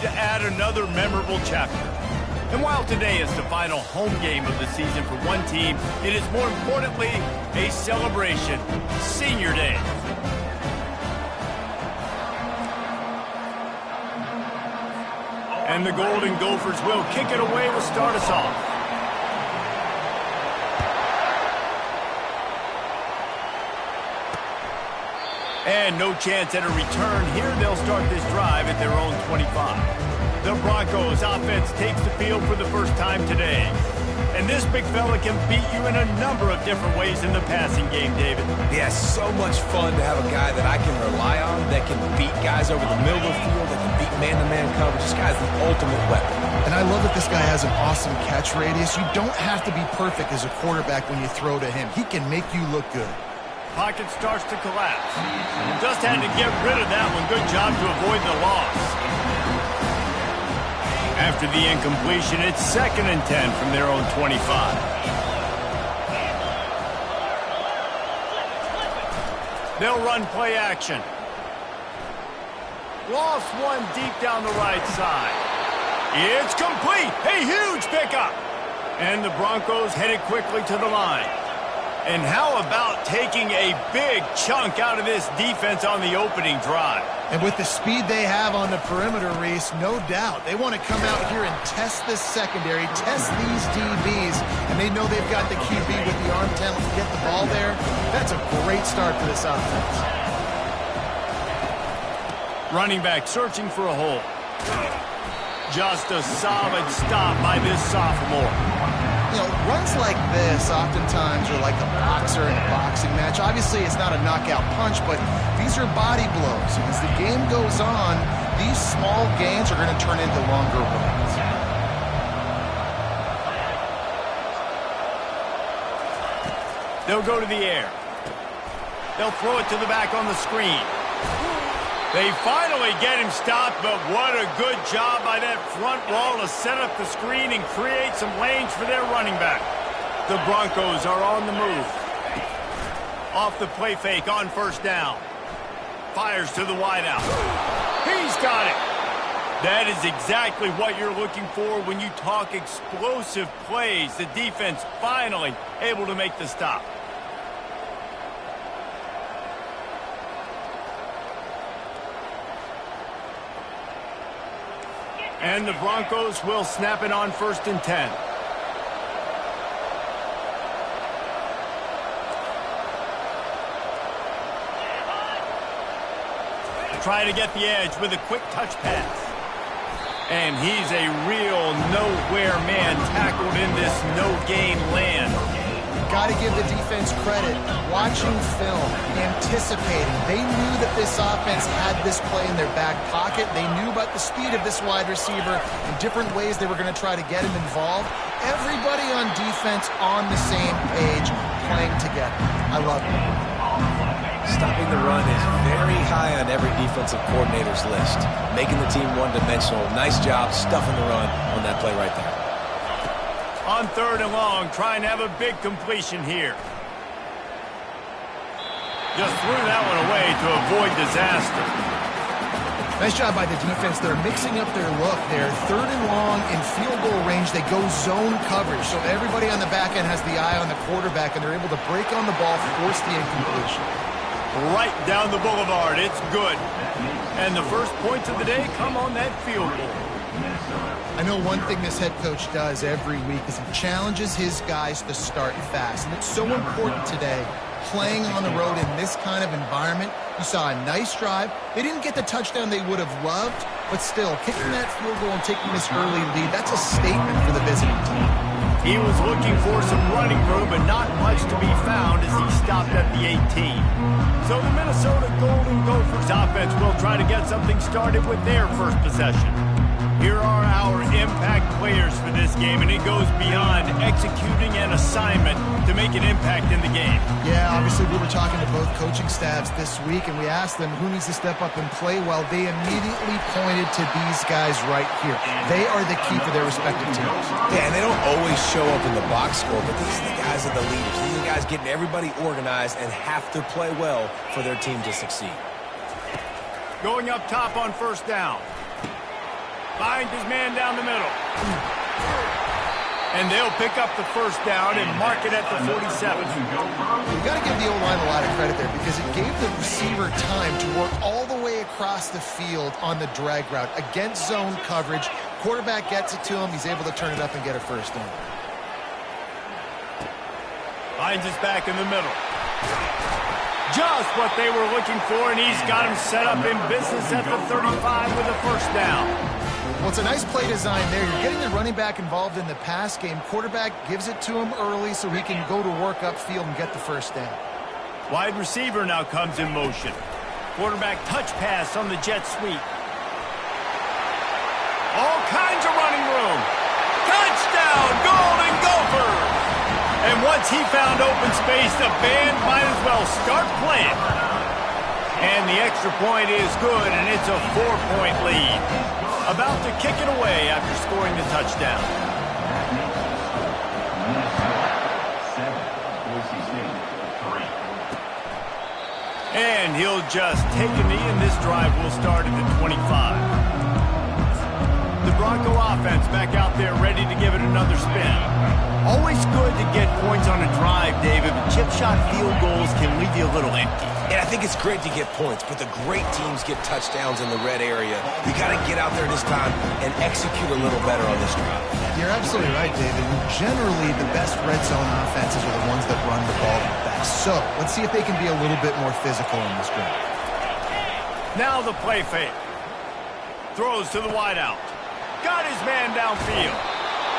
to add another memorable chapter. And while today is the final home game of the season for one team, it is more importantly a celebration. Senior Day. And the Golden Gophers will kick it away to start us off. And no chance at a return. Here they'll start this drive at their own 25. The Broncos offense takes the field for the first time today. And this big fella can beat you in a number of different ways in the passing game, David. Yeah, so much fun to have a guy that I can rely on, that can beat guys over the middle of the field, that can beat man-to-man coverage. This guy's the ultimate weapon. And I love that this guy has an awesome catch radius. You don't have to be perfect as a quarterback when you throw to him. He can make you look good. Pocket starts to collapse. Just had to get rid of that one. Good job to avoid the loss. After the incompletion, it's 2nd and 10 from their own 25. They'll run play action. Lost one deep down the right side. It's complete. A huge pickup. And the Broncos headed quickly to the line. And how about taking a big chunk out of this defense on the opening drive? And with the speed they have on the perimeter, Reese, no doubt, they want to come out here and test this secondary, test these DBs, and they know they've got the QB with the arm talent to get the ball there. That's a great start for this offense. Running back searching for a hole. Just a solid stop by this sophomore. You know, runs like this oftentimes are like a boxer in a boxing match. Obviously, it's not a knockout punch, but these are body blows. And as the game goes on, these small gains are going to turn into longer runs. They'll go to the air. They'll throw it to the back on the screen. They finally get him stopped, but what a good job by that front wall to set up the screen and create some lanes for their running back. The Broncos are on the move. Off the play fake on first down. Fires to the wideout. He's got it. That is exactly what you're looking for when you talk explosive plays. The defense finally able to make the stop. And the Broncos will snap it on 1st and 10. Try to get the edge with a quick touch pass. And he's a real nowhere man tackled in this no-gain land. Got to give the defense credit. Watching film, anticipating. They knew that this offense had this play in their back pocket. They knew about the speed of this wide receiver and different ways they were going to try to get him involved. Everybody on defense on the same page, playing together. I love it. Stopping the run is very high on every defensive coordinator's list. Making the team one-dimensional. Nice job stuffing the run on that play right there. On 3rd and long, trying to have a big completion here. Just threw that one away to avoid disaster. Nice job by the defense. They're mixing up their look there. 3rd and long in field goal range. They go zone coverage. So everybody on the back end has the eye on the quarterback, and they're able to break on the ball, force the incompletion. Right down the boulevard. It's good. And the first points of the day come on that field goal. I know one thing this head coach does every week is he challenges his guys to start fast. And it's so important today, playing on the road in this kind of environment. You saw a nice drive. They didn't get the touchdown they would have loved, but still, kicking that field goal and taking this early lead, that's a statement for the visiting team. He was looking for some running room, but not much to be found as he stopped at the 18. So the Minnesota Golden Gophers offense will try to get something started with their first possession. Here are our impact players for this game, and it goes beyond executing an assignment to make an impact in the game. Yeah, obviously we were talking to both coaching staffs this week, and we asked them who needs to step up and play well. They immediately pointed to these guys right here. They are the key for their respective teams. Yeah, and they don't always show up in the box score, but these are the guys that are the leaders. These are the guys getting everybody organized and have to play well for their team to succeed. Going up top on first down. find his man down the middle. And they'll pick up the first down and mark it at the 47. You've got to give the O-line a lot of credit there because it gave the receiver time to work all the way across the field on the drag route against zone coverage. Quarterback gets it to him. He's able to turn it up and get a first down. Finds his back in the middle. Just what they were looking for, and he's got him set up in business at the 35 with a first down. Well, it's a nice play design there. You're getting the running back involved in the pass game. Quarterback gives it to him early so he can go to work upfield and get the first down. Wide receiver now comes in motion. Quarterback touch pass on the jet sweep. All kinds of running room. Touchdown, Golden Gophers! And once he found open space, the band might as well start playing. And the extra point is good, and it's a 4-point lead. About to kick it away after scoring the touchdown. And he'll just take a knee, and this drive will start at the 25. The Bronco offense back out there ready to give it another spin. Always good to get points on a drive, David, but chip shot field goals can leave you a little empty. And I think it's great to get points, but the great teams get touchdowns in the red area. You got to get out there this time and execute a little better on this drive. You're absolutely right, David. Generally, the best red zone offenses are the ones that run the ball the best. So, let's see if they can be a little bit more physical in this drive. Now the play fake. Throws to the wideout. Got his man downfield.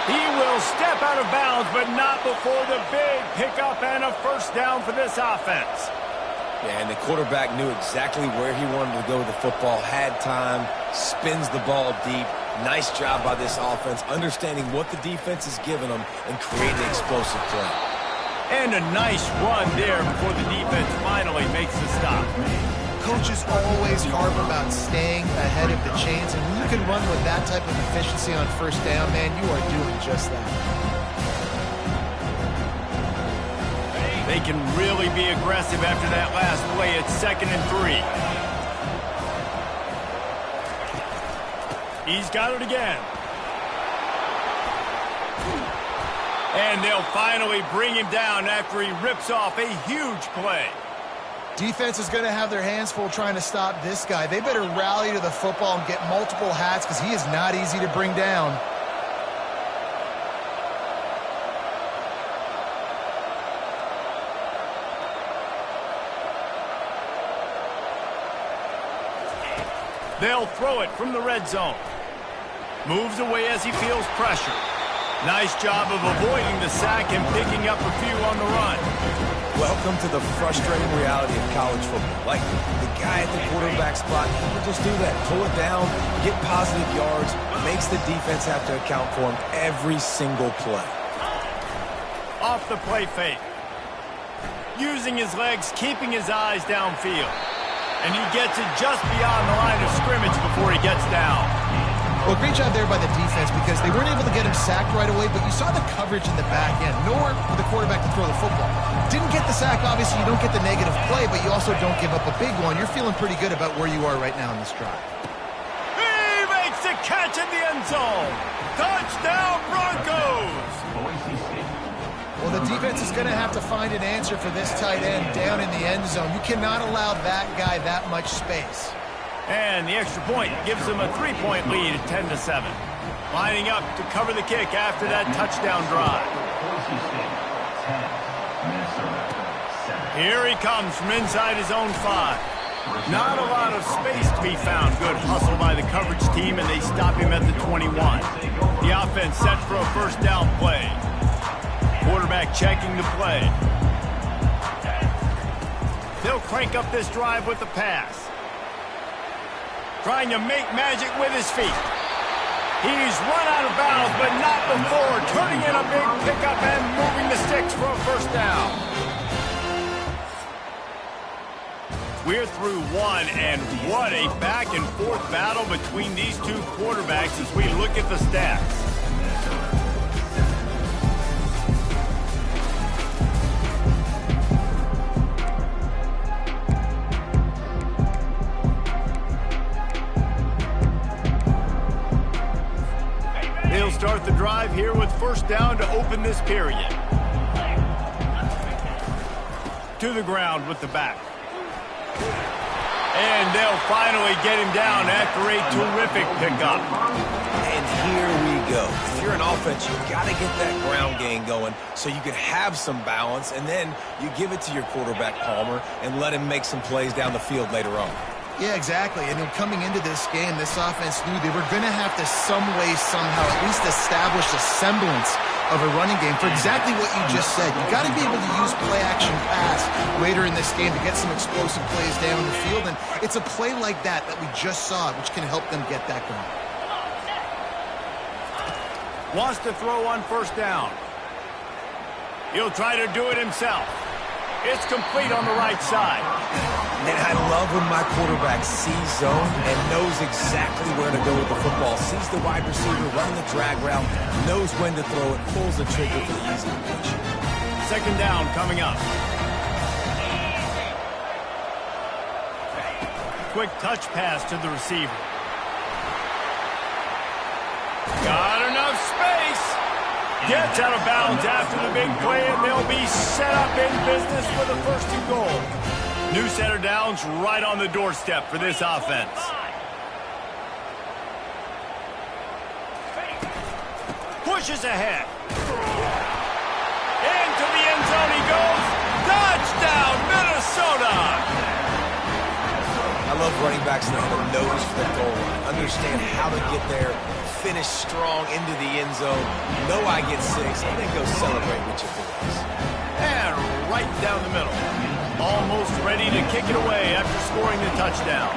He will step out of bounds, but not before the big pickup and a first down for this offense. Yeah, and the quarterback knew exactly where he wanted to go with the football, had time, spins the ball deep. Nice job by this offense, understanding what the defense is giving them and creating an explosive play. And a nice run there before the defense finally makes the stop. Coaches always harp about staying ahead of the chains, and when you can run with that type of efficiency on first down, man, you are doing just that. They can really be aggressive after that last play. It's 2nd and 3. He's got it again. And they'll finally bring him down after he rips off a huge play. Defense is going to have their hands full trying to stop this guy. They better rally to the football and get multiple hats because he is not easy to bring down. They'll throw it from the red zone. Moves away as he feels pressure. Nice job of avoiding the sack and picking up a few on the run. Welcome to the frustrating reality of college football. Like, the guy at the quarterback spot, he will just do that. Pull it down, get positive yards, makes the defense have to account for him every single play. Off the play fake. Using his legs, keeping his eyes downfield. And he gets it just beyond the line of scrimmage before he gets down. Well, great job there by the defense because they weren't able to get him sacked right away, but you saw the coverage in the back end. Nowhere for the quarterback to throw the football. Didn't get the sack, obviously you don't get the negative play, but you also don't give up a big one. You're feeling pretty good about where you are right now in this drive. He makes the catch in the end zone. Touchdown, Broncos! Well, the defense is going to have to find an answer for this tight end down in the end zone. You cannot allow that guy that much space. And the extra point gives them a 3-point lead at 10-7. Lining up to cover the kick after that touchdown drive. Here he comes from inside his own 5. Not a lot of space to be found. Good hustle by the coverage team, and they stop him at the 21. The offense set for a first down play. Quarterback checking the play. They'll crank up this drive with the pass. Trying to make magic with his feet. He's run out of bounds, but not before turning in a big pickup and moving the sticks for a first down. We're through one, and what a back-and-forth battle between these two quarterbacks as we look at the stats. They'll start the drive here with first down to open this period. To the ground with the back. And they'll finally get him down after a terrific pickup. And here we go. If you're an offense, you've got to get that ground game going so you can have some balance, and then you give it to your quarterback, Palmer, and let him make some plays down the field later on. Yeah, exactly. And then coming into this game, this offense knew they were going to have to some way, somehow, at least establish a semblance of a running game for exactly what you just said. You got to be able to use play-action pass later in this game to get some explosive plays down the field, and it's a play like that we just saw, which can help them get that going. Wants to throw on first down. He'll try to do it himself. It's complete on the right side. And I love when my quarterback sees zone and knows exactly where to go with the football. Sees the wide receiver, running the drag route, knows when to throw it, pulls the trigger for the easy completion. Second down coming up. Quick touch pass to the receiver. Got enough space. Gets out of bounds after the big play, and they'll be set up in business for the first and goal. New set of downs right on the doorstep for this offense. Pushes ahead. Into the end zone he goes. Touchdown, Minnesota! I love running backs that have a nose for the goal line. Understand how to get there, finish strong into the end zone, know I get 6, and then go celebrate with your boys. And right down the middle. Almost ready to kick it away after scoring the touchdown.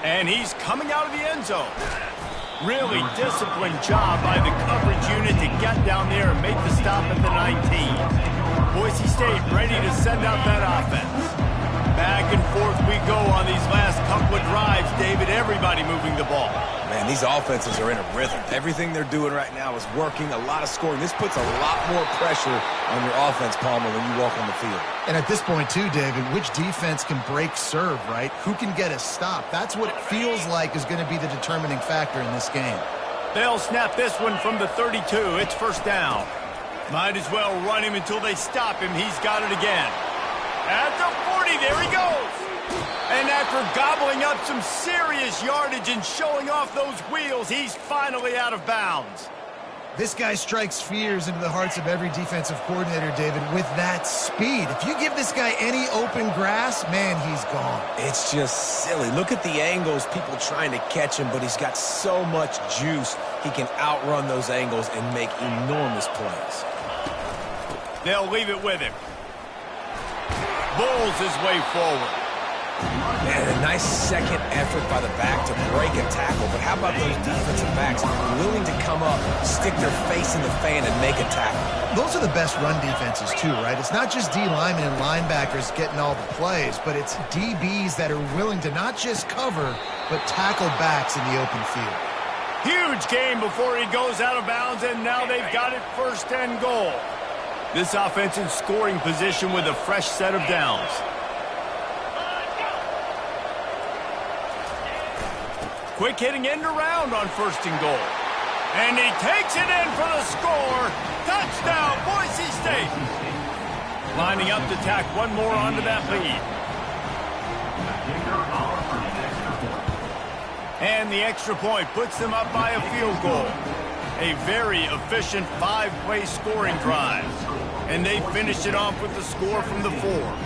And he's coming out of the end zone. Really disciplined job by the coverage unit to get down there and make the stop at the 19. Boise State ready to send out that offense. Back and forth we go on these last couple of drives, David. Everybody moving the ball. Man, these offenses are in a rhythm. Everything they're doing right now is working, a lot of scoring. This puts a lot more pressure on your offense, Palmer, when you walk on the field. And at this point, too, David, which defense can break serve, right? Who can get a stop? That's what it feels like is going to be the determining factor in this game. They'll snap this one from the 32. It's first down. Might as well run him until they stop him. He's got it again. At the 40, there he goes. And after gobbling up some serious yardage and showing off those wheels, he's finally out of bounds. This guy strikes fears into the hearts of every defensive coordinator, David, with that speed. If you give this guy any open grass, man, he's gone. It's just silly. Look at the angles, people trying to catch him, but he's got so much juice. He can outrun those angles and make enormous plays. They'll leave it with him. Bulls his way forward. Man, a nice second effort by the back to break a tackle, but how about those defensive backs willing to come up, stick their face in the fan, and make a tackle? Those are the best run defenses, too, right? It's not just D linemen and linebackers getting all the plays, but it's DBs that are willing to not just cover, but tackle backs in the open field. Huge game before he goes out of bounds, and now they've got it first and goal. This offense in scoring position with a fresh set of downs. Quick hitting end around on first and goal. And he takes it in for the score. Touchdown, Boise State. Lining up to tack one more onto that lead. And the extra point puts them up by a field goal. A very efficient 5-play scoring drive. And they finish it off with the score from the 4.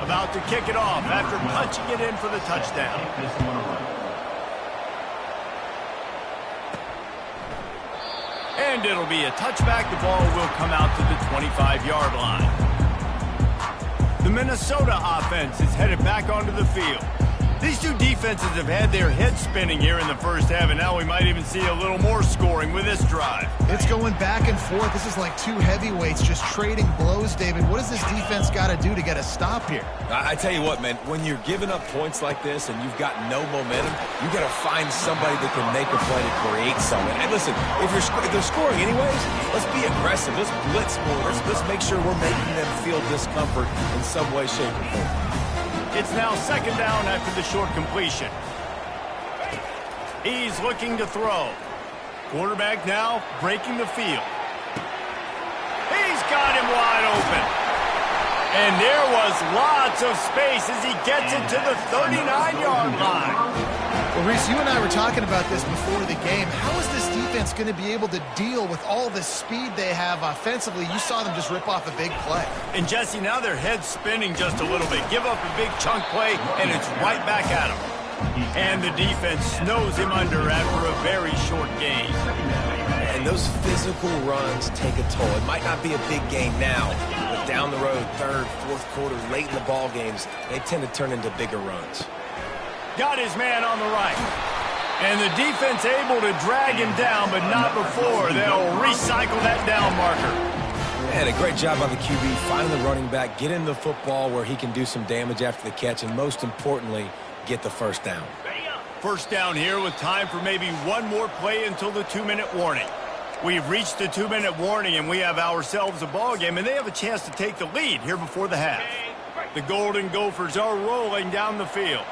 About to kick it off after punching it in for the touchdown. And it'll be a touchback. The ball will come out to the 25-yard line. The Minnesota offense is headed back onto the field. These two defenses have had their heads spinning here in the first half, and now we might even see a little more scoring with this drive. It's going back and forth. This is like two heavyweights just trading blows, David. What does this defense got to do to get a stop here? I tell you what, man, when you're giving up points like this and you've got no momentum, you got to find somebody that can make a play to create something. And listen, if they're scoring anyways, let's be aggressive. Let's blitz more. Let's make sure we're making them feel discomfort in some way, shape, or form. It's now second down after the short completion. He's looking to throw. Quarterback now breaking the field. He's got him wide open. And there was lots of space as he gets it to the 39-yard line. Well, Reese, you and I were talking about this before the game. How is this defense going to be able to deal with all the speed they have offensively? You saw them just rip off a big play. And, Jesse, now their head's spinning just a little bit. Give up a big chunk play, and it's right back at him. And the defense snows him under after a very short gain. And those physical runs take a toll. It might not be a big game now, but down the road, third, fourth quarter, late in the ball games, they tend to turn into bigger runs. Got his man on the right. And the defense able to drag him down, but not before they'll recycle that down marker. And a great job by the QB, finding the running back, get him the football where he can do some damage after the catch, and most importantly, get the first down. First down here with time for maybe one more play until the 2-minute warning. We've reached the 2-minute warning, and we have ourselves a ball game, and they have a chance to take the lead here before the half. The Golden Gophers are rolling down the field.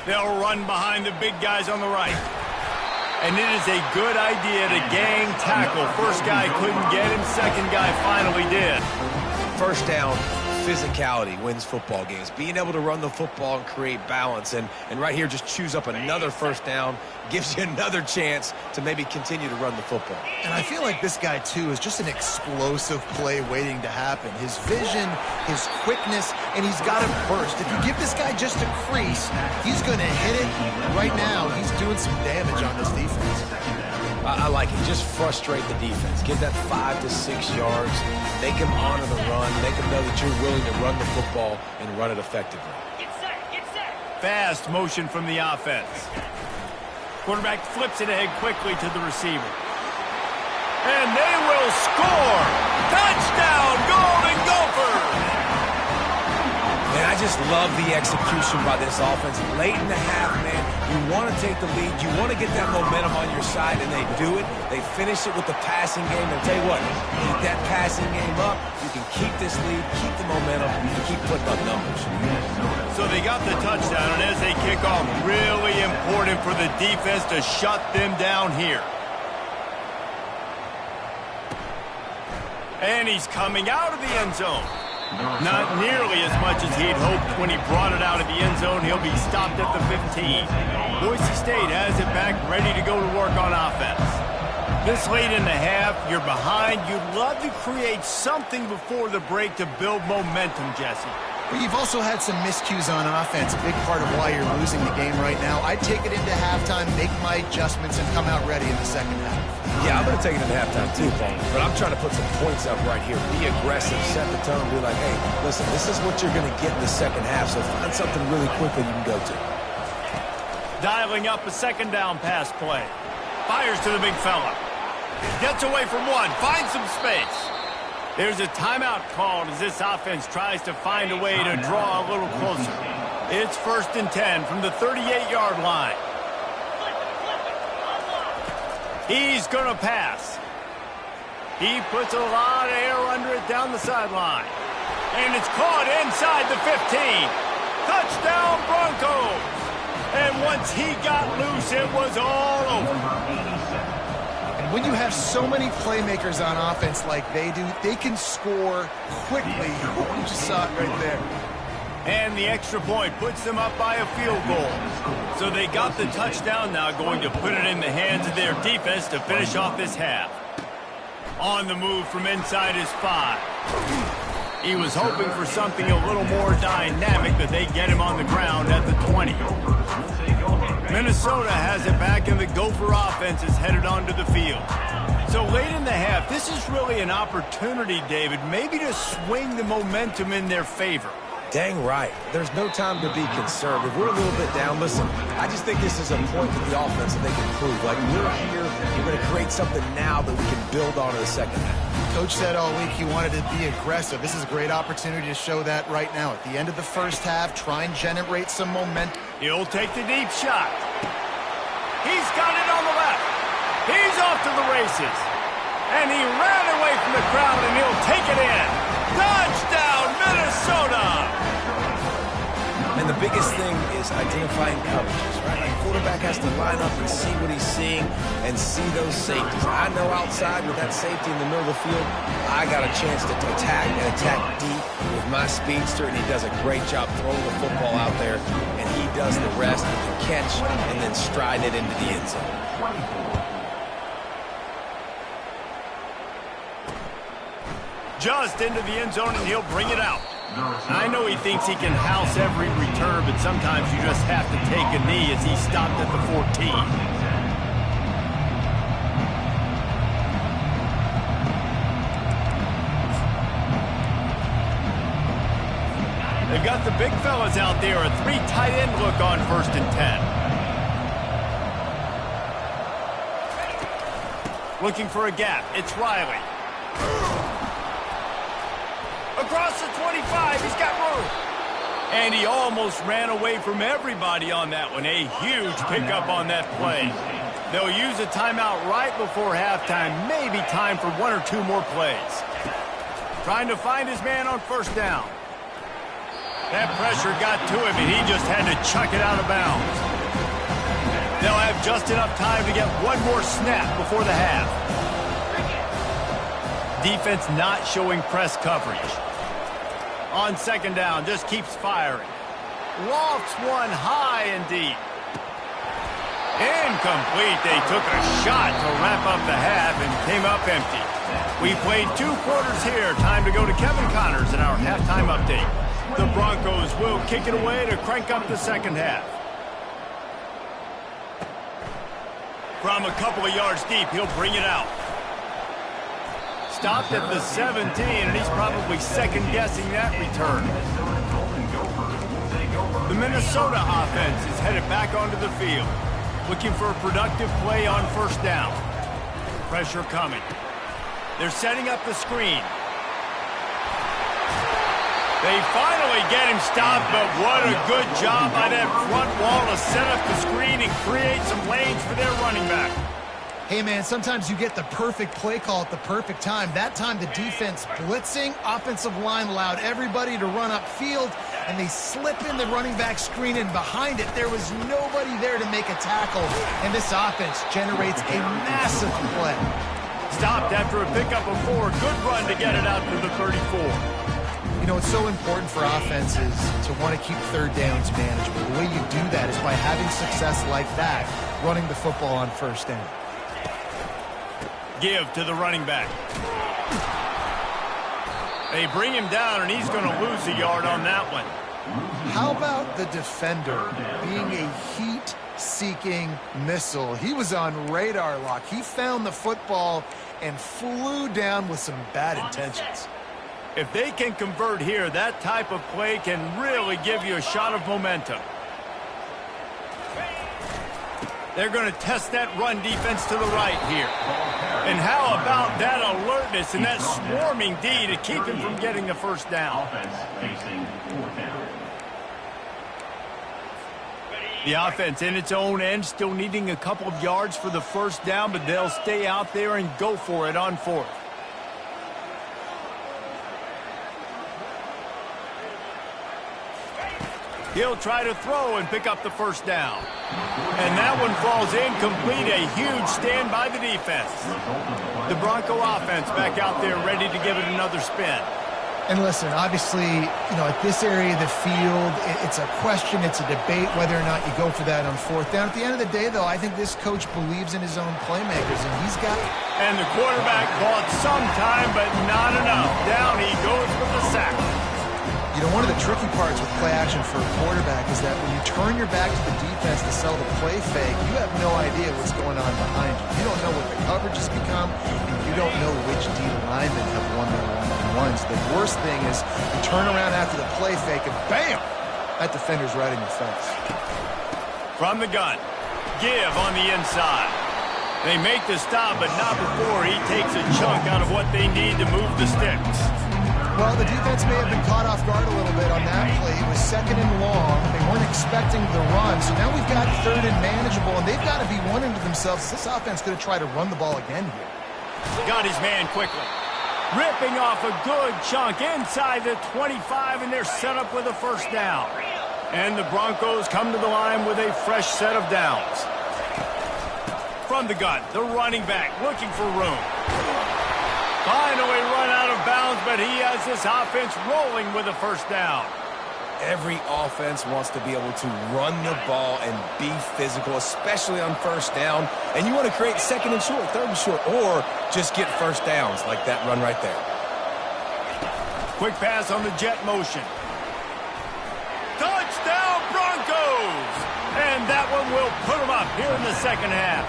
They'll run behind the big guys on the right. And it is a good idea to gang tackle. First guy couldn't get him. Second guy finally did. First down, physicality wins football games. Being able to run the football and create balance. And right here, just choose up another first down. Gives you another chance to maybe continue to run the football. And I feel like this guy, too, is just an explosive play waiting to happen. His vision, his quickness, and he's got him first. If you give this guy just a crease, he's going to hit it. Right now, he's doing some damage on this defense. I like it. Just frustrate the defense. Give that 5 to 6 yards. Make them honor the run. Make them know that you're willing to run the football and run it effectively. Get set. Fast motion from the offense. Quarterback flips it ahead quickly to the receiver. And they will score! Touchdown, Golden Gophers! Man, I just love the execution by this offense. Late in the half, man, you want to take the lead. You want to get that momentum on your side, and they do it. They finish it with the passing game. And I'll tell you what, keep that passing game up. You can keep this lead, keep the momentum, and keep putting up numbers. So they got the touchdown, and as they kick off, really important for the defense to shut them down here. And he's coming out of the end zone. Not nearly as much as he'd hoped when he brought it out of the end zone. He'll be stopped at the 15. Boise State has it back, ready to go to work on offense. This late in the half, you're behind. You'd love to create something before the break to build momentum, Jesse. But you've also had some miscues on offense, a big part of why you're losing the game right now. I'd take it into halftime, make my adjustments, and come out ready in the second half. Yeah, I'm going to take it into halftime too, Paul. But I'm trying to put some points up right here. Be aggressive, set the tone, be like, hey, listen, this is what you're going to get in the second half, so find something really quickly you can go to. Dialing up a second down pass play. Fires to the big fella. Gets away from one, finds some space. There's a timeout called as this offense tries to find a way to draw a little closer. It's 1st and 10 from the 38-yard line. He's going to pass. He puts a lot of air under it down the sideline. And it's caught inside the 15. Touchdown, Broncos. And once he got loose, it was all over. When you have so many playmakers on offense like they do, they can score quickly. You just saw it right there. And the extra point puts them up by a field goal. So they got the touchdown, now going to put it in the hands of their defense to finish off this half. On the move from inside his 5. He was hoping for something a little more dynamic, but they get him on the ground at the 20. Minnesota has it back, and the Gopher offense is headed onto the field. So late in the half, this is really an opportunity, David, maybe to swing the momentum in their favor. Dang right. There's no time to be concerned. If we're a little bit down, listen, I just think this is a point to the offense that they can prove. Like, we're here, we're going to create something now that we can build on in the second half. Coach said all week he wanted to be aggressive. This is a great opportunity to show that right now. At the end of the first half, try and generate some momentum. He'll take the deep shot. He's got it on the left. He's off to the races. And he ran away from the crowd, and he'll take it in. Touchdown, Minnesota! And the biggest thing is identifying coverages, right? Like, quarterback has to line up and see what he's seeing and see those safeties. I know outside with that safety in the middle of the field, I got a chance to attack and attack deep with my speedster, and he does a great job throwing the football out there, and he does the rest with the catch and then stride it into the end zone. Just into the end zone, and he'll bring it out. I know he thinks he can house every return, but sometimes you just have to take a knee as he stopped at the 14. They've got the big fellas out there, a 3 tight end look on 1st and 10. Looking for a gap. It's Riley. Across the 25, he's got room. And he almost ran away from everybody on that one. A huge pickup on that play. They'll use a timeout right before halftime. Maybe time for 1 or 2 more plays. Trying to find his man on 1st down. That pressure got to him, and he just had to chuck it out of bounds. They'll have just enough time to get 1 more snap before the half. Defense not showing press coverage. On 2nd down, just keeps firing. Lofts one high and deep. Incomplete. They took a shot to wrap up the half and came up empty. We played 2 quarters here. Time to go to Kevin Connors in our halftime update. The Broncos will kick it away to crank up the 2nd half. From a couple of yards deep, he'll bring it out. Stopped at the 17, and he's probably second-guessing that return. The Minnesota offense is headed back onto the field, looking for a productive play on 1st down. Pressure coming. They're setting up the screen. They finally get him stopped, but what a good job by that front wall to set up the screen and create some lanes for their running back. Hey, man, sometimes you get the perfect play call at the perfect time. That time the defense blitzing, offensive line allowed everybody to run upfield, and they slip in the running back screen, and behind it there was nobody there to make a tackle, and this offense generates a massive play. Stopped after a pickup of 4. Good run to get it out to the 34. You know, it's so important for offenses to want to keep 3rd downs manageable. The way you do that is by having success like that, running the football on 1st down. Give to the running back. They bring him down, and he's going to lose a yard on that one. How about the defender being a heat-seeking missile? He was on radar lock. He found the football and flew down with some bad intentions. If they can convert here, that type of play can really give you a shot of momentum. They're going to test that run defense to the right here. And how about that alertness and that swarming D to keep him from getting the 1st down? The offense in its own end, still needing a couple of yards for the 1st down, but they'll stay out there and go for it on 4th. He'll try to throw and pick up the 1st down. And that one falls incomplete. A huge stand by the defense. The Bronco offense back out there ready to give it another spin. And listen, obviously, you know, at this area of the field, it's a question, it's a debate whether or not you go for that on 4th down. At the end of the day, though, I think this coach believes in his own playmakers, and he's got... And the quarterback bought some time, but not enough. Down he goes with the sack. You know, one of the tricky parts with play action for a quarterback is that when you turn your back to the defense to sell the play fake, you have no idea what's going on behind you. You don't know what the coverage has become, and you don't know which D linemen have won their one-on-one. one-on-ones. The worst thing is you turn around after the play fake and bam! That defender's right in your face. From the gun, give on the inside. They make the stop, but not before he takes a chunk out of what they need to move the sticks. Well, the defense may have been caught off guard a little bit on that play. It was 2nd and long. They weren't expecting the run, so now we've got 3rd and manageable, and they've got to be wondering to themselves, is this offense going to try to run the ball again here? Got his man quickly. Ripping off a good chunk inside the 25, and they're set up with a first down. And the Broncos come to the line with a fresh set of downs. From the gun, the running back looking for room. Finally run out of bounds, but he has this offense rolling with a first down. Every offense wants to be able to run the ball and be physical, especially on first down. And you want to create 2nd and short, 3rd and short, or just get first downs like that run right there. Quick pass on the jet motion. Touchdown, Broncos! And that one will put them up here in the second half.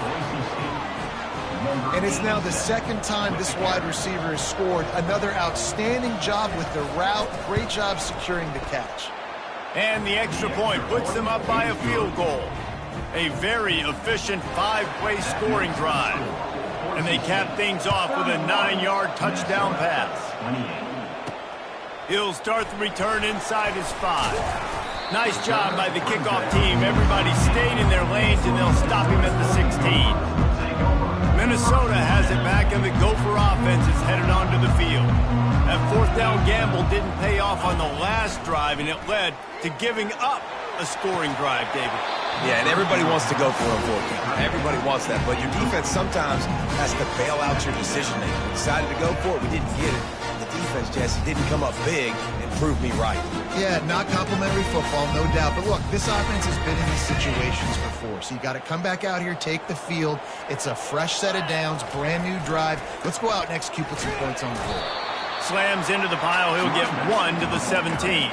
And it's now the 2nd time this wide receiver has scored. Another outstanding job with the route. Great job securing the catch. And the extra point puts them up by a field goal. A very efficient 5-play scoring drive. And they cap things off with a 9-yard touchdown pass. He'll start the return inside his 5. Nice job by the kickoff team. Everybody stayed in their lanes, and they'll stop him at the 16. Minnesota has it back, and the Gopher offense is headed onto the field. That 4th down gamble didn't pay off on the last drive, and it led to giving up a scoring drive, David. Yeah, and everybody wants to go for a 4th down. Everybody wants that, but your defense sometimes has to bail out your decision-making. We decided to go for it. We didn't get it. The defense, Jesse, didn't come up big and prove me right. Yeah, not complimentary football, no doubt. But look, this offense has been in these situations before. So you got to come back out here, take the field. It's a fresh set of downs, brand new drive. Let's go out and execute, put some points on the board. Slams into the pile. He'll get 1 to the 17.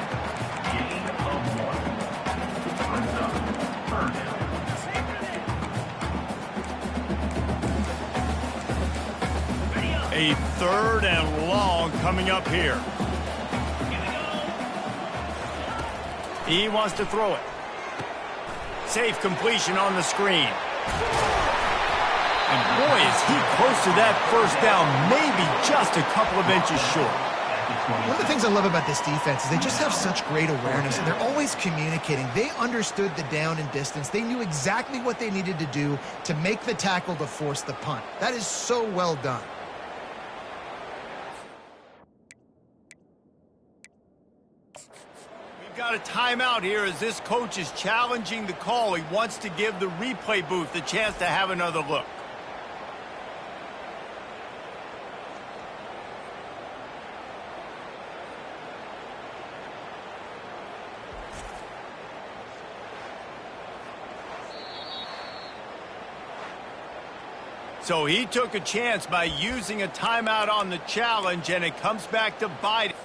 A 3rd and long coming up here. He wants to throw it. Safe completion on the screen. And boy, is he close to that first down, maybe just a couple of inches short. One of the things I love about this defense is they just have such great awareness, and they're always communicating. They understood the down and distance. They knew exactly what they needed to do to make the tackle to force the punt. That is so well done. Got a timeout here as this coach is challenging the call. He wants to give the replay booth the chance to have another look. So he took a chance by using a timeout on the challenge, and it comes back to bite it.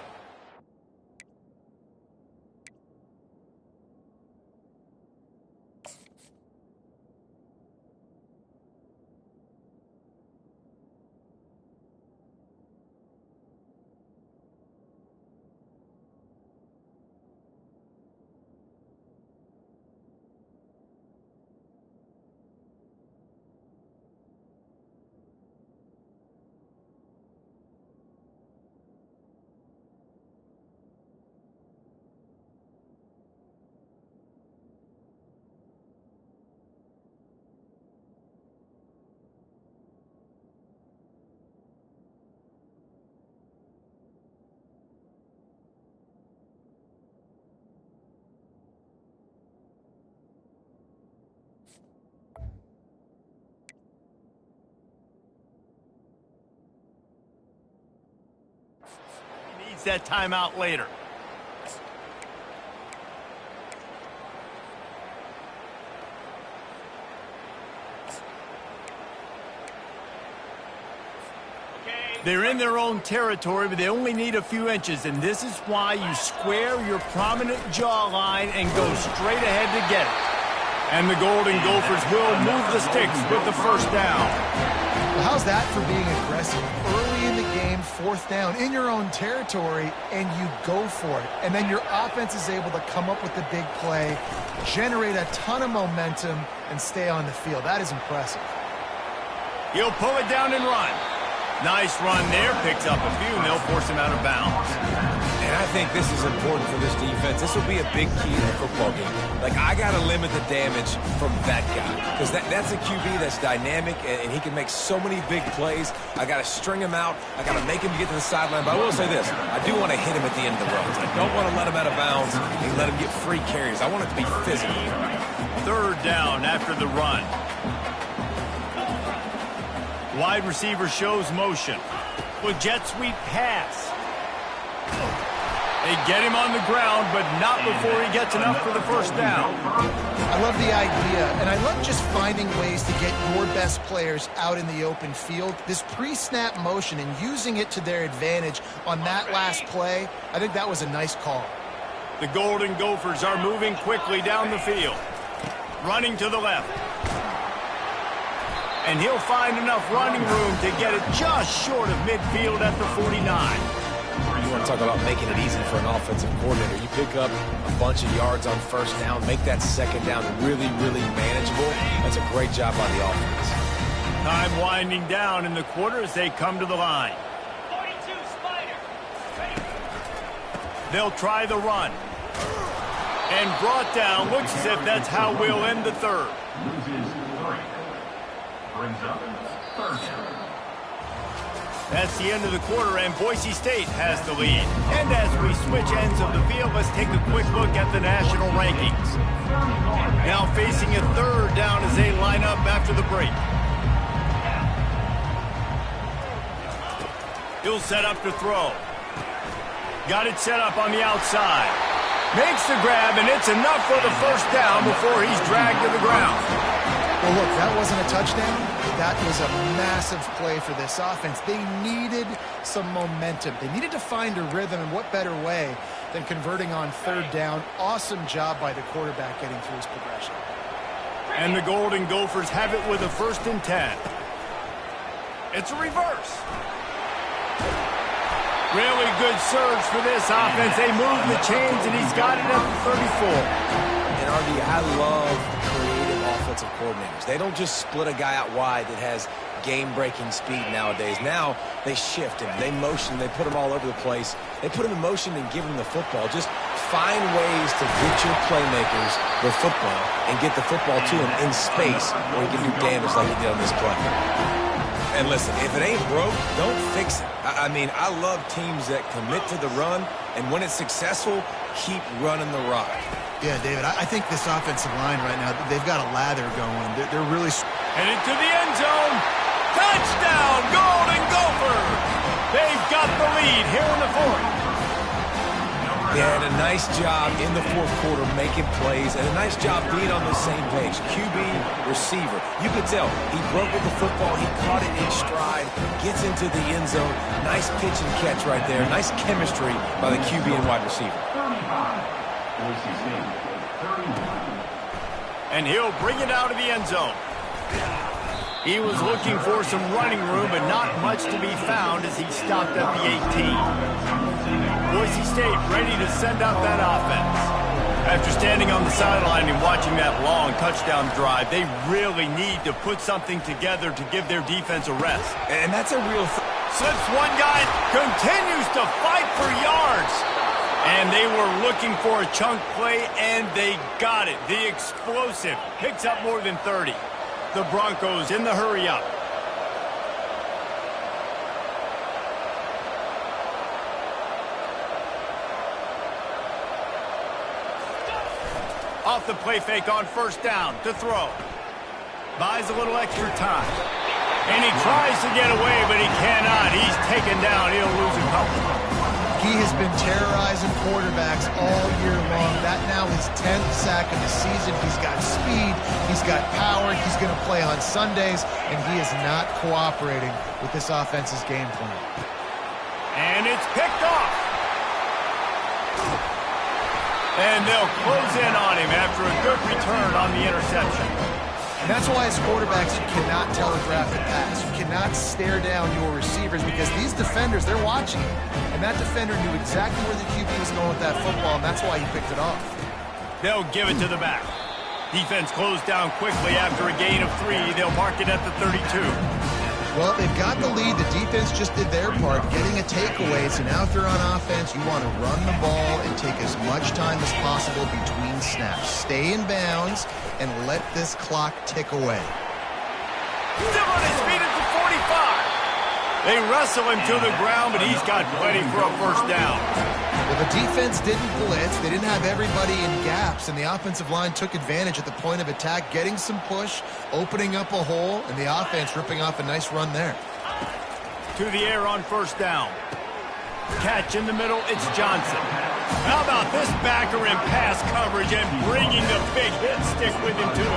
That timeout later. They're in their own territory, but they only need a few inches, and this is why you square your prominent jawline and go straight ahead to get it. And the Golden Gophers will move the sticks with the first down. Well, how's that for being aggressive? Early in the game, 4th down in your own territory, and you go for it. And then your offense is able to come up with the big play, generate a ton of momentum, and stay on the field. That is impressive. He'll pull it down and run. Nice run there. Picks up a few, and they'll force him out of bounds. And I think this is important for this defense. This will be a big key in the football game. Like, I got to limit the damage from that guy because that's a QB that's dynamic, and he can make so many big plays. I got to string him out. I got to make him get to the sideline. But I will say this. I do want to hit him at the end of the runs. I don't want to let him out of bounds and let him get free carries. I want it to be physical. 3rd down after the run. Wide receiver shows motion. With jet sweep pass. They get him on the ground, but not before he gets enough for the 1st down. I love the idea, and I love just finding ways to get your best players out in the open field. This pre-snap motion and using it to their advantage on that last play, I think that was a nice call. The Golden Gophers are moving quickly down the field. Running to the left. And he'll find enough running room to get it just short of midfield at the 49. You want to talk about making it easy for an offensive coordinator. You pick up a bunch of yards on 1st down, make that 2nd down really, really manageable. That's a great job by the offense. Time winding down in the quarter as they come to the line. 42 Spider. Ready. They'll try the run. And brought down. Looks as if that's how we'll end the 3rd. Brings up 3rd down. That's the end of the quarter, and Boise State has the lead. And as we switch ends of the field, let's take a quick look at the national rankings. Now facing a 3rd down as they line up after the break. He'll set up to throw. Got it set up on the outside. Makes the grab, and it's enough for the 1st down before he's dragged to the ground. Well, look, that wasn't a touchdown. That was a massive play for this offense. They needed some momentum. They needed to find a rhythm, and what better way than converting on 3rd down. Awesome job by the quarterback getting through his progression. And the Golden Gophers have it with a 1st and 10. It's a reverse. Really good surge for this offense. They move the chains, and he's got it at the 34. And RD, I love creative offensive coordinators. They don't just split a guy out wide that has game-breaking speed nowadays. Now they shift him, they motion, they put him all over the place. They put him in motion and give him the football. Just find ways to get your playmakers the football and get the football to him in space where he can do damage like he did on this play. And listen, if it ain't broke, don't fix it. I mean, I love teams that commit to the run, and when it's successful, keep running the rock. Yeah, David, I think this offensive line right now, they've got a lather going. They're really... Headed to the end zone. Touchdown, Golden Gophers! They've got the lead here in the 4th. Yeah, and a nice job in the 4th quarter making plays, and a nice job being on the same page. QB, receiver. You could tell he broke with the football. He caught it in stride, gets into the end zone. Nice pitch and catch right there. Nice chemistry by the QB and wide receiver. And he'll bring it out of the end zone. He was looking for some running room, but not much to be found as he stopped at the 18. Boise State ready to send out that offense. After standing on the sideline and watching that long touchdown drive, they really need to put something together to give their defense a rest. And that's a real... Slips one guy, continues to fight for yards. And they were looking for a chunk play, and they got it. The explosive picks up more than 30. The Broncos in the hurry-up. Off the play fake on 1st down to throw. Buys a little extra time. And he tries to get away, but he cannot. He's taken down. He'll lose a couple. He has been terrorizing quarterbacks all year long. That now his 10th sack of the season. He's got speed. He's got power. He's going to play on Sundays, and he is not cooperating with this offense's game plan. And it's picked off. And they'll close in on him after a good return on the interception. And that's why as quarterbacks, you cannot telegraph the pass. You cannot stare down your receivers because these defenders, they're watching it. And that defender knew exactly where the QB was going with that football, and that's why he picked it off. They'll give it to the back. Defense closed down quickly after a gain of 3. They'll mark it at the 32. Well, they've got the lead. The defense just did their part, getting a takeaway. So now if you're on offense, you want to run the ball and take as much time as possible between snaps. Stay in bounds and let this clock tick away. Still on his feet at the 45. They wrestle him to the ground, but he's got plenty for a first down. Well, the defense didn't blitz. They didn't have everybody in gaps, and the offensive line took advantage at the point of attack, getting some push, opening up a hole, and the offense ripping off a nice run there. To the air on first down. Catch in the middle, it's Johnson. How about this backer in pass coverage and bringing the big hit stick with him, too?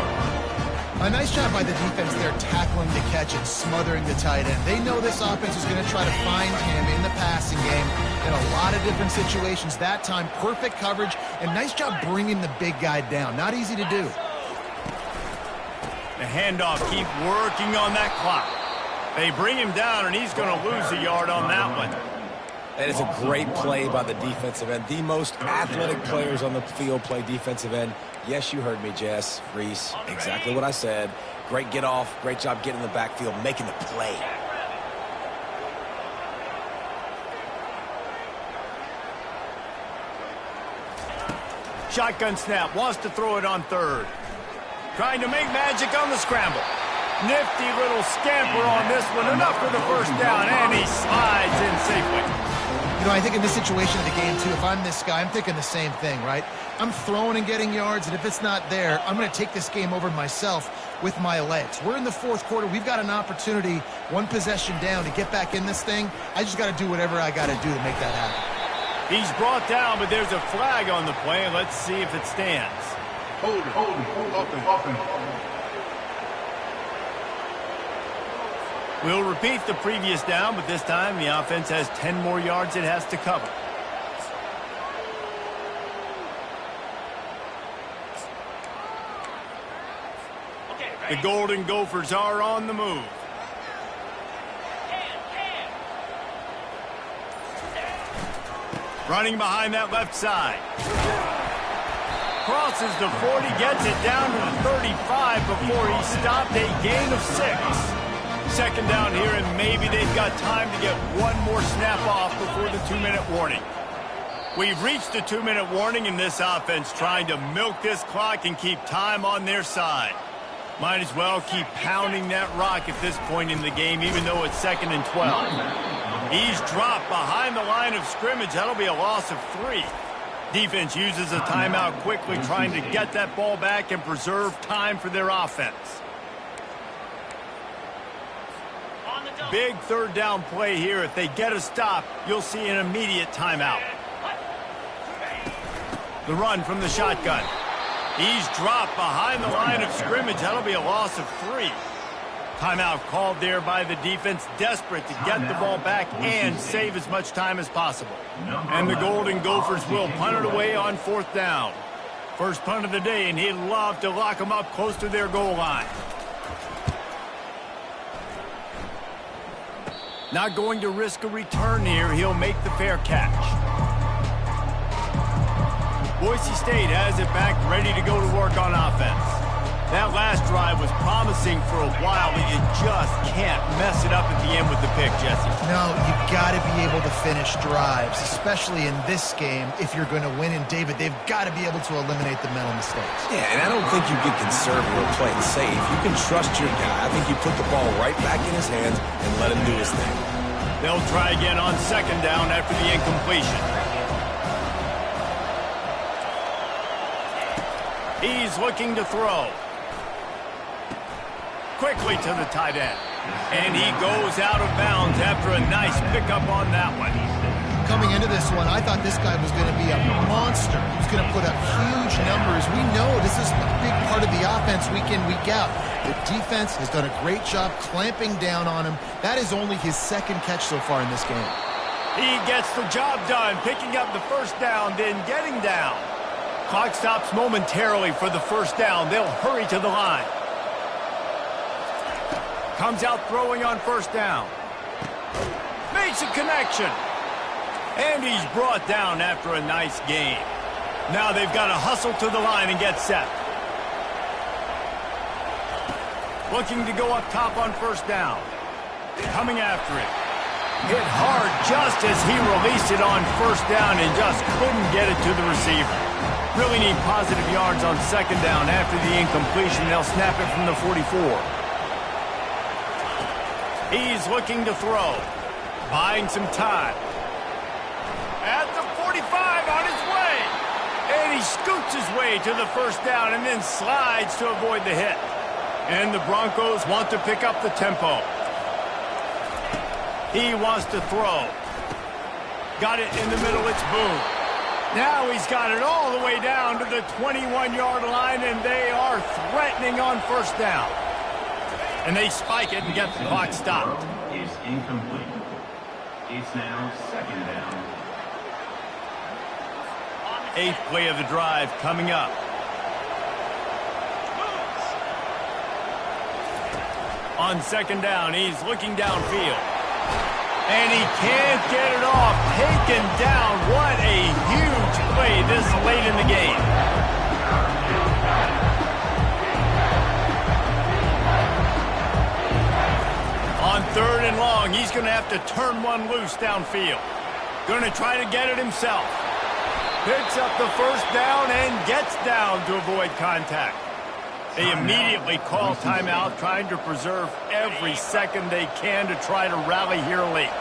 A nice job by the defense there, tackling the catch and smothering the tight end. They know this offense is going to try to find him in the passing game in a lot of different situations. That time, perfect coverage, and nice job bringing the big guy down. Not easy to do. The handoff, keep working on that clock. They bring him down, and he's going to lose a yard on that one. That is a great play by the defensive end. The most athletic players on the field play defensive end. Yes, you heard me, Jess, Reese. Exactly what I said. Great get off. Great job getting in the backfield, making the play. Shotgun snap, wants to throw it on third. Trying to make magic on the scramble. Nifty little scamper on this one. Enough for the first down, and he slides in safely. You know, I think in this situation of the game, too, if I'm this guy, I'm thinking the same thing, right? I'm throwing and getting yards, and if it's not there, I'm going to take this game over myself with my legs. We're in the fourth quarter. We've got an opportunity, one possession down, to get back in this thing. I just got to do whatever I got to do to make that happen. He's brought down, but there's a flag on the play. Let's see if it stands. Hold it. We'll repeat the previous down, but this time the offense has 10 more yards it has to cover. The Golden Gophers are on the move. Running behind that left side. Crosses the 40, gets it down to the 35 before he stopped a gain of 6. Second down here, and maybe they've got time to get one more snap off before the 2-minute warning. We've reached the 2-minute warning, and this offense trying to milk this clock and keep time on their side. Might as well keep pounding that rock at this point in the game, even though it's 2nd and 12. He's dropped behind the line of scrimmage. That'll be a loss of 3. Defense uses a timeout quickly, trying to get that ball back and preserve time for their offense. Big third down play here. If they get a stop, you'll see an immediate timeout. The run from the shotgun. He's dropped behind the line of scrimmage. That'll be a loss of 3. Timeout called there by the defense, desperate to get the ball back and save as much time as possible. And the Golden Gophers will punt it away on 4th down. First punt of the day, and he'd love to lock them up close to their goal line. Not going to risk a return here. He'll make the fair catch. Boise State has it back, ready to go to work on offense. That last drive was promising for a while, but you just can't mess it up at the end with the pick, Jesse. No, you've got to be able to finish drives, especially in this game if you're going to win. And, David, they've got to be able to eliminate the mental mistakes. Yeah, and I don't think you get conservative or play it safe. You can trust your guy. I think you put the ball right back in his hands and let him do his thing. They'll try again on 2nd down after the incompletion. He's looking to throw. Quickly to the tight end. And he goes out of bounds after a nice pickup on that one. Coming into this one, I thought this guy was going to be a monster. He was going to put up huge numbers. We know this is a big part of the offense week in, week out. The defense has done a great job clamping down on him. That is only his 2nd catch so far in this game. He gets the job done, picking up the first down, then getting down. Clock stops momentarily for the first down. They'll hurry to the line. Comes out throwing on first down. Makes a connection. And he's brought down after a nice gain. Now they've got to hustle to the line and get set. Looking to go up top on first down. Coming after it. Hit hard just as he released it on first down and just couldn't get it to the receiver. Really need positive yards on second down after the incompletion. They'll snap it from the 44. He's looking to throw. Buying some time. At the 45 on his way. And he scoots his way to the first down and then slides to avoid the hit. And the Broncos want to pick up the tempo. He wants to throw. Got it in the middle, it's Boone. Now he's got it all the way down to the 21-yard line, and they are threatening on first down. And they spike it and get the clock stopped. Is incomplete. It's now second down. 8th play of the drive coming up. On second down, he's looking downfield. And he can't get it off. Taken down. What a huge play this late in the game. On third and long, he's going to have to turn one loose downfield. Going to try to get it himself. Picks up the first down and gets down to avoid contact. They immediately call timeout, trying to preserve every second they can to try to rally here late.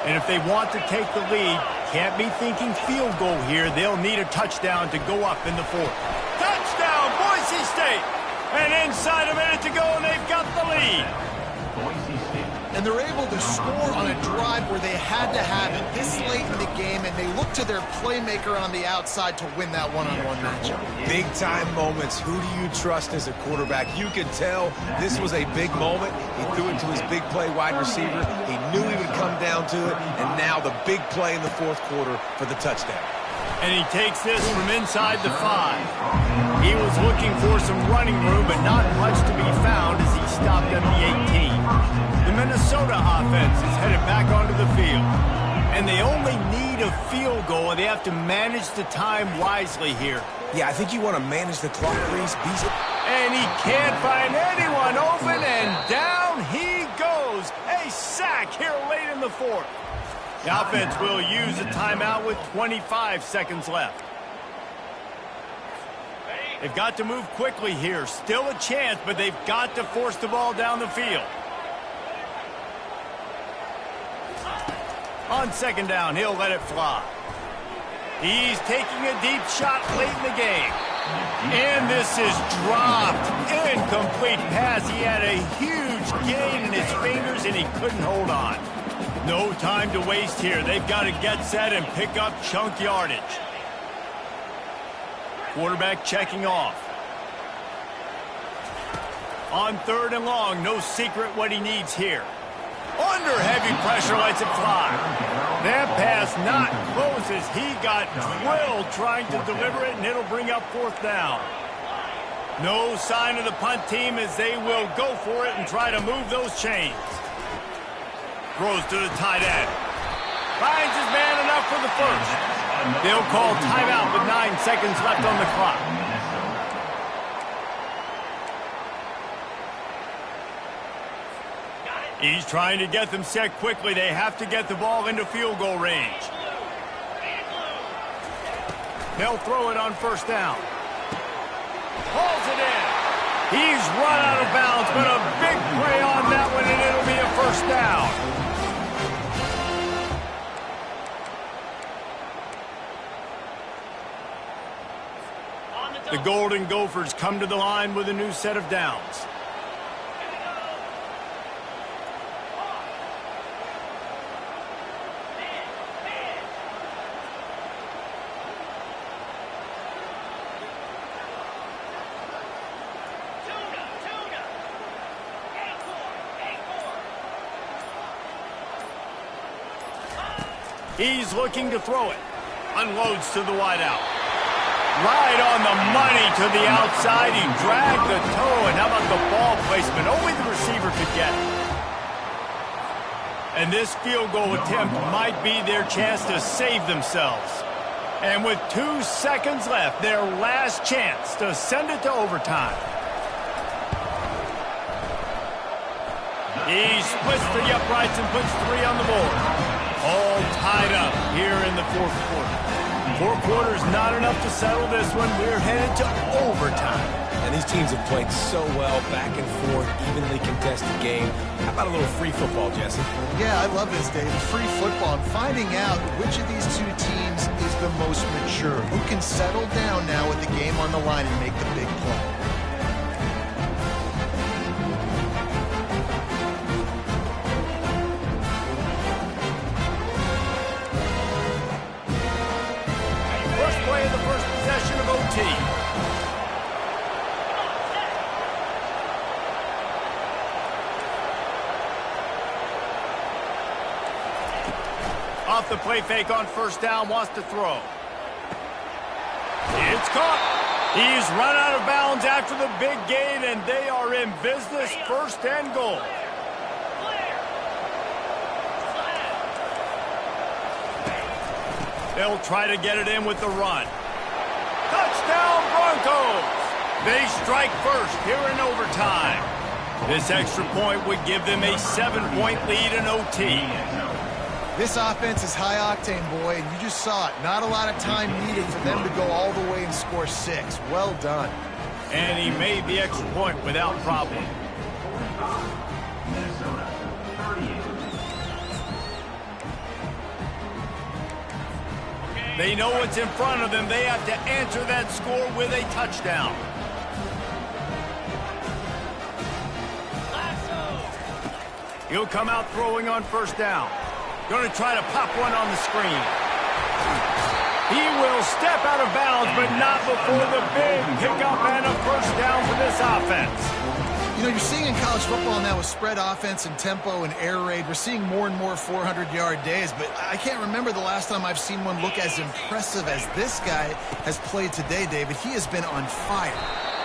And if they want to take the lead, can't be thinking field goal here. They'll need a touchdown to go up in the fourth. Touchdown, Boise State! And inside a minute to go, and they've got the lead. Boise State. And they're able to score on a drive where they had to have it this late in the game, and they look to their playmaker on the outside to win that one-on-one matchup. Big-time moments. Who do you trust as a quarterback? You could tell this was a big moment. He threw it to his big play wide receiver. He knew he would come down to it, and now the big play in the fourth quarter for the touchdown. And he takes this from inside the 5. He was looking for some running room, but not much to be found as he stopped at the 18. The Minnesota offense is headed back onto the field. And they only need a field goal, and they have to manage the time wisely here. Yeah, I think you want to manage the clock, Reese. And he can't find anyone open, and down he goes. A sack here late in the fourth. The offense will use a timeout with 25 seconds left. They've got to move quickly here. Still a chance, but they've got to force the ball down the field. On second down, he'll let it fly. He's taking a deep shot late in the game. And this is dropped. Incomplete pass. He had a huge gain in his fingers, and he couldn't hold on. No time to waste here. They've got to get set and pick up chunk yardage. Quarterback checking off. On third and long, no secret what he needs here. Under heavy pressure, lets it fly. That pass not close as he got drilled trying to deliver it, and it'll bring up fourth down. No sign of the punt team as they will go for it and try to move those chains. Throws to the tight end. Finds his man enough for the first. They'll call timeout with 9 seconds left on the clock. He's trying to get them set quickly. They have to get the ball into field goal range. They'll throw it on first down. Hauls it in. He's run out of bounds, but a big play on that one, and it'll be a first down. The Golden Gophers come to the line with a new set of downs. He's looking to throw it. Unloads to the wideout. Right on the money to the outside. He dragged the toe, and how about the ball placement? Only the receiver could get it. And this field goal attempt might be their chance to save themselves. And with 2 seconds left, their last chance to send it to overtime. He splits the uprights and puts 3 on the board. All tied up here in the fourth quarter. 4 quarters not enough to settle this one. We're headed to overtime. And these teams have played so well, back and forth, evenly contested game. How about a little free football, Jesse? Yeah, I love this, Dave. Free football and finding out which of these 2 teams is the most mature. Who can settle down now with the game on the line and make the big play. First play of the first possession of OT. Off the play fake on first down, wants to throw. It's caught. He's run out of bounds after the big gain, and they are in business, first and goal. They'll try to get it in with the run. Touchdown, Broncos! They strike first here in overtime. This extra point would give them a 7-point lead in OT. This offense is high octane, boy, and you just saw it. Not a lot of time needed for them to go all the way and score 6. Well done. And he made the extra point without problem. They know what's in front of them. They have to answer that score with a touchdown. He'll come out throwing on first down. Going to try to pop one on the screen. He will step out of bounds, but not before the big pickup and a first down for this offense. You know, you're seeing in college football now with spread offense and tempo and air raid, we're seeing more and more 400-yard days, but I can't remember the last time I've seen one look as impressive as this guy has played today, David. He has been on fire.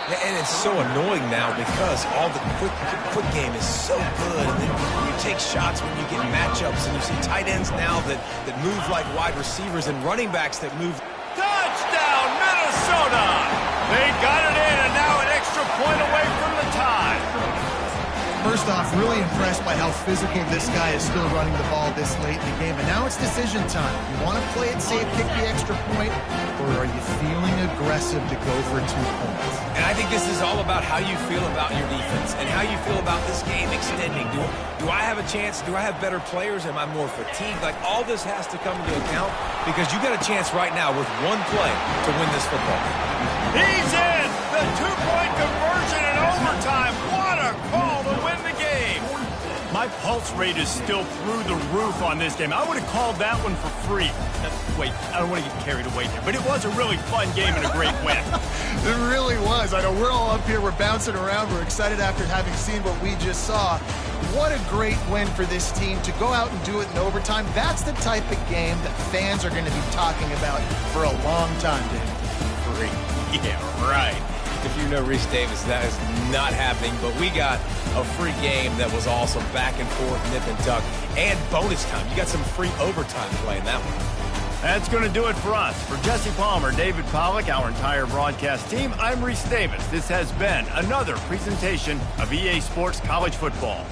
Yeah, and it's so annoying now because all the quick game is so good. And then you take shots when you get matchups, and you see tight ends now that move like wide receivers and running backs that move. Touchdown, Minnesota! They got it in, and now an extra point away from the tie. First off, really impressed by how physical this guy is still running the ball this late in the game. But now it's decision time. You want to play it safe, kick the extra point, or are you feeling aggressive to go for 2 points? And I think this is all about how you feel about your defense and how you feel about this game extending. Do I have a chance? Do I have better players? Am I more fatigued? Like, all this has to come into account because you got a chance right now with 1 play to win this football game. He's in! The 2-point conversion in overtime. What a call to win the game! My pulse rate is still through the roof on this game. I would have called that one for free. Wait, I don't want to get carried away here, but it was a really fun game and a great win. It really was. I know we're all up here, we're bouncing around, we're excited after having seen what we just saw. What a great win for this team to go out and do it in overtime. That's the type of game that fans are going to be talking about for a long time, Dave. Free. Yeah, right. If you know Reese Davis, that is not happening, but we got a free game that was awesome, back and forth, nip and tuck, and bonus time. You got some free overtime play in that one. That's going to do it for us. For Jesse Palmer, David Pollack, our entire broadcast team, I'm Reese Davis. This has been another presentation of EA Sports College Football.